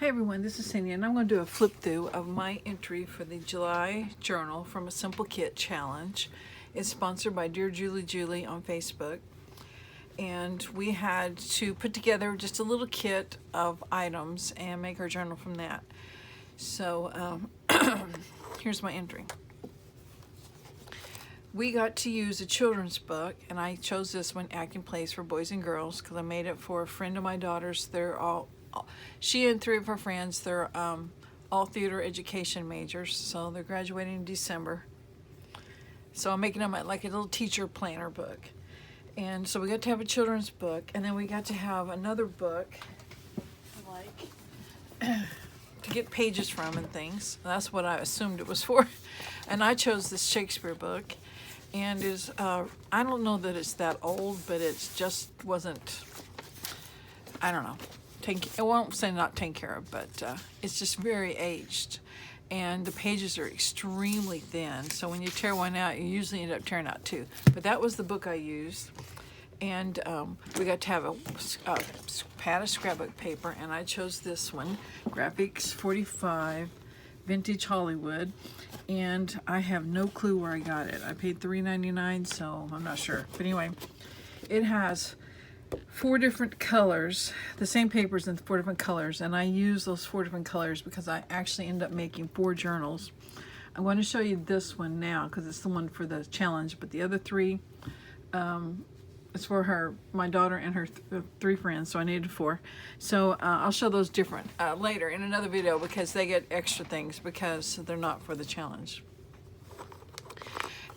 Hi everyone, this is Cindy and I'm going to do a flip through of my entry for the July journal from a Simple Kit challenge. It's sponsored by Dear Julie on Facebook, and we had to put together just a little kit of items and make our journal from that. So here's my entry. We got to use a children's book, and I chose this one, Acting Plays for Boys and Girls, because I made it for a friend of my daughter's. She and three of her friends, they're all theater education majors, so they're graduating in December. So I'm making them like a little teacher planner book. And so we got to have a children's book, and then we got to have another book, like, to get pages from and things. That's what I assumed it was for. And I chose this Shakespeare book, and I don't know that it's that old, but it just wasn't, I don't know. I won't say not taken care of, but it's just very aged, and the pages are extremely thin, so when you tear one out, you usually end up tearing out two. But that was the book I used, and we got to have a pad of scrapbook paper, and I chose this one, Graphics 45 Vintage Hollywood, and I have no clue where I got it. I paid $3.99, so I'm not sure. But anyway, it has 4 different colors, the same papers in 4 different colors, and I use those 4 different colors because I actually end up making 4 journals. I'm going to show you this one now because it's the one for the challenge, but the other 3 it's for my daughter and her 3 friends, so I needed 4. So I'll show those different later in another video because they get extra things because they're not for the challenge.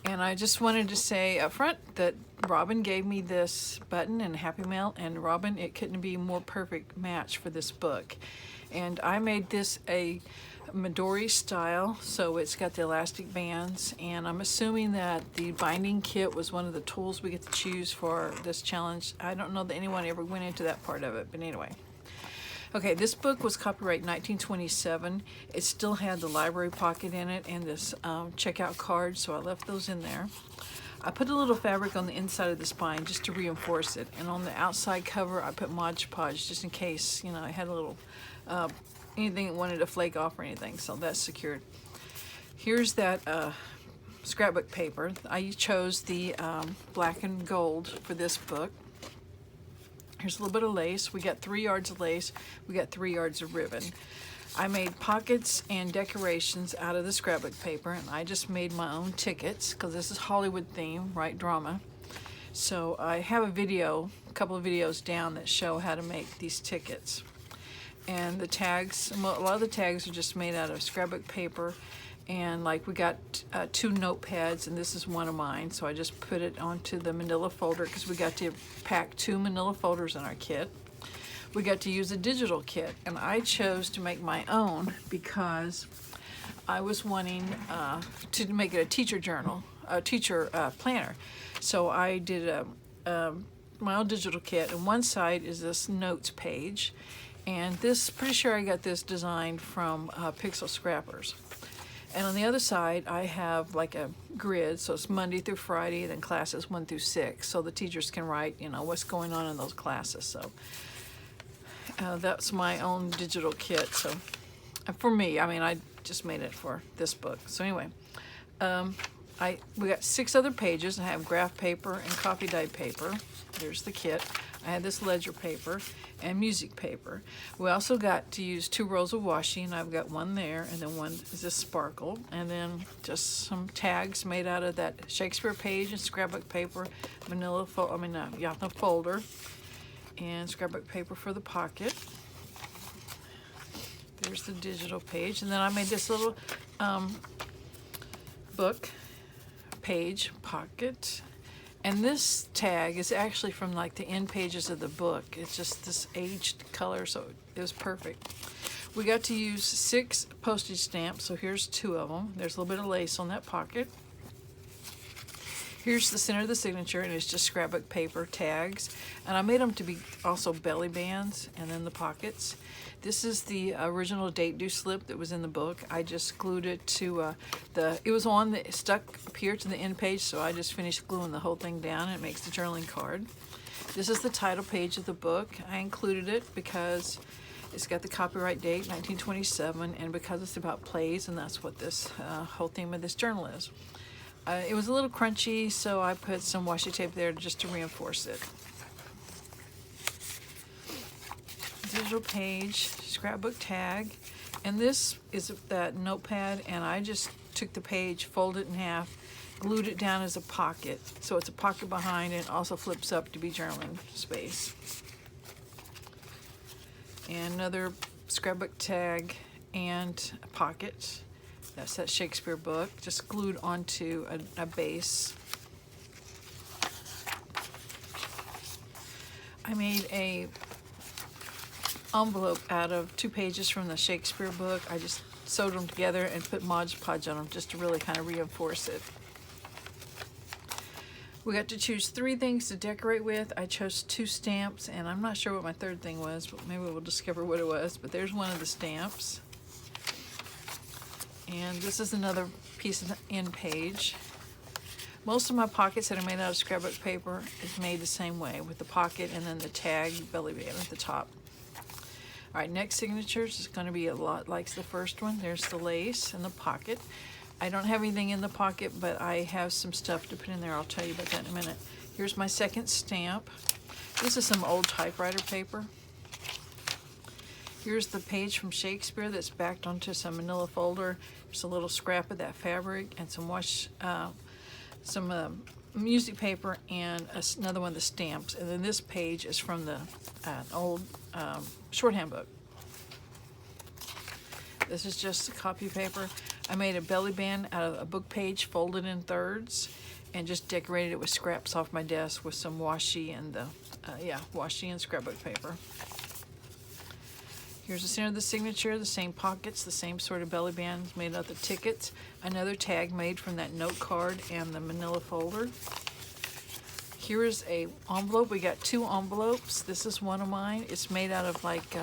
And I just wanted to say up front that Robin gave me this button in Happy Mail, and Robin, it couldn't be a more perfect match for this book. And I made this a Midori style, so it's got the elastic bands, and I'm assuming that the binding kit was one of the tools we get to choose for this challenge. I don't know that anyone ever went into that part of it, but anyway. Okay, this book was copyright 1927. It still had the library pocket in it and this checkout card, so I left those in there. I put a little fabric on the inside of the spine just to reinforce it, and on the outside cover I put Mod Podge just in case, you know, I had a little anything that wanted to flake off or anything, so that's secured. Here's that scrapbook paper. I chose the black and gold for this book. Here's a little bit of lace. We got 3 yards of lace. We got 3 yards of ribbon. I made pockets and decorations out of the scrapbook paper, and I just made my own tickets because this is Hollywood theme, right? Drama. So I have a couple of videos down that show how to make these tickets. And the tags, a lot of the tags are just made out of scrapbook paper, and like we got 2 notepads, and this is one of mine, so I just put it onto the manila folder because we got to pack 2 manila folders in our kit. We got to use a digital kit, and I chose to make my own because I was wanting to make it a teacher journal, a teacher planner. So I did my own digital kit, and one side is this notes page, and this, pretty sure I got this designed from Pixel Scrappers. And on the other side, I have like a grid, so it's Monday through Friday, then classes 1 through 6, so the teachers can write, you know, what's going on in those classes. So that's my own digital kit. So for me, I mean, I just made it for this book. So anyway, we got 6 other pages. I have graph paper and coffee dyed paper. There's the kit. I had this ledger paper and music paper. We also got to use 2 rolls of washi, and I've got 1 there, and then 1 is this sparkle, and then just some tags made out of that Shakespeare page and scrapbook paper, the folder, and scrapbook paper for the pocket. There's the digital page, and then I made this little book page pocket. And this tag is actually from like the end pages of the book. It's just this aged color, so it was perfect. We got to use 6 postage stamps, so here's 2 of them. There's a little bit of lace on that pocket. Here's the center of the signature, and it's just scrapbook paper tags. And I made them to be also belly bands, and then the pockets. This is the original date due slip that was in the book. I just glued it to it was stuck up here to the end page, so I just finished gluing the whole thing down, and it makes the journaling card. This is the title page of the book. I included it because It's got the copyright date, 1927, and because it's about plays, and that's what this whole theme of this journal is. It was a little crunchy, so I put some washi tape there just to reinforce it. Digital page, scrapbook tag, and this is that notepad, and I just took the page, folded it in half, glued it down as a pocket, so it's a pocket behind, and also flips up to be journaling space. And another scrapbook tag and a pocket. That's that Shakespeare book, just glued onto a base. I made a envelope out of 2 pages from the Shakespeare book. I just sewed them together and put Mod Podge on them just to really kind of reinforce it. We got to choose 3 things to decorate with. I chose 2 stamps, and I'm not sure what my third thing was, but maybe we'll discover what it was. But there's one of the stamps. And this is another piece of the end page. Most of my pockets that are made out of scrapbook paper is made the same way, with the pocket and then the tag belly band at the top. All right, next signatures is going to be a lot like the first one. There's the lace and the pocket. I don't have anything in the pocket, but I have some stuff to put in there. I'll tell you about that in a minute. Here's my second stamp. This is some old typewriter paper. Here's the page from Shakespeare that's backed onto some manila folder. There's a little scrap of that fabric and some music paper and another one of the stamps. And then this page is from the old shorthand book. This is just copy paper. I made a belly band out of a book page folded in thirds and just decorated it with scraps off my desk with some washi and washi and scrapbook paper. Here's the center of the signature, the same pockets, the same sort of belly bands made out of the tickets. Another tag made from that note card and the manila folder. Here is a envelope. We got 2 envelopes. This is one of mine. It's made out of like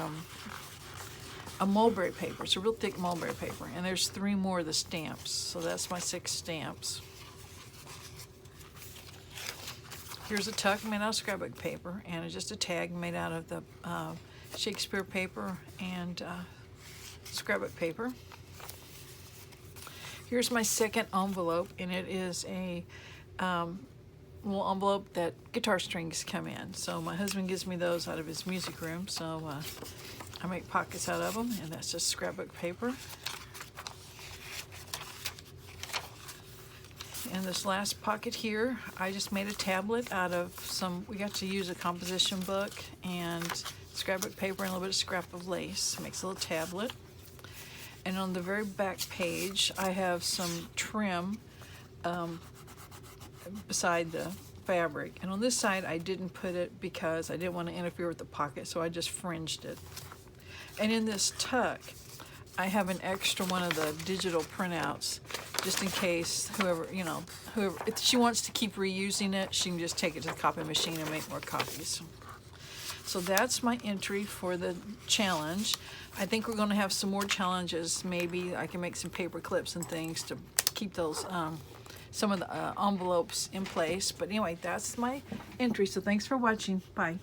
a mulberry paper. It's a real thick mulberry paper. And there's 3 more of the stamps. So that's my 6 stamps. Here's a tuck made out of scrapbook paper and just a tag made out of the Shakespeare paper and scrapbook paper. Here's my second envelope, and it is a little envelope that guitar strings come in. So my husband gives me those out of his music room, so I make pockets out of them, and that's just scrapbook paper. And this last pocket here, I just made a tablet out of we got to use a composition book and scrapbook paper and a little bit of scrap of lace. Makes a little tablet. And on the very back page, I have some trim beside the fabric. And on this side, I didn't put it because I didn't want to interfere with the pocket, so I just fringed it. And in this tuck, I have an extra one of the digital printouts, just in case whoever, if she wants to keep reusing it, she can just take it to the copy machine and make more copies. So that's my entry for the challenge. I think we're going to have some more challenges. Maybe I can make some paper clips and things to keep those some of the envelopes in place. But anyway, that's my entry. So thanks for watching. Bye.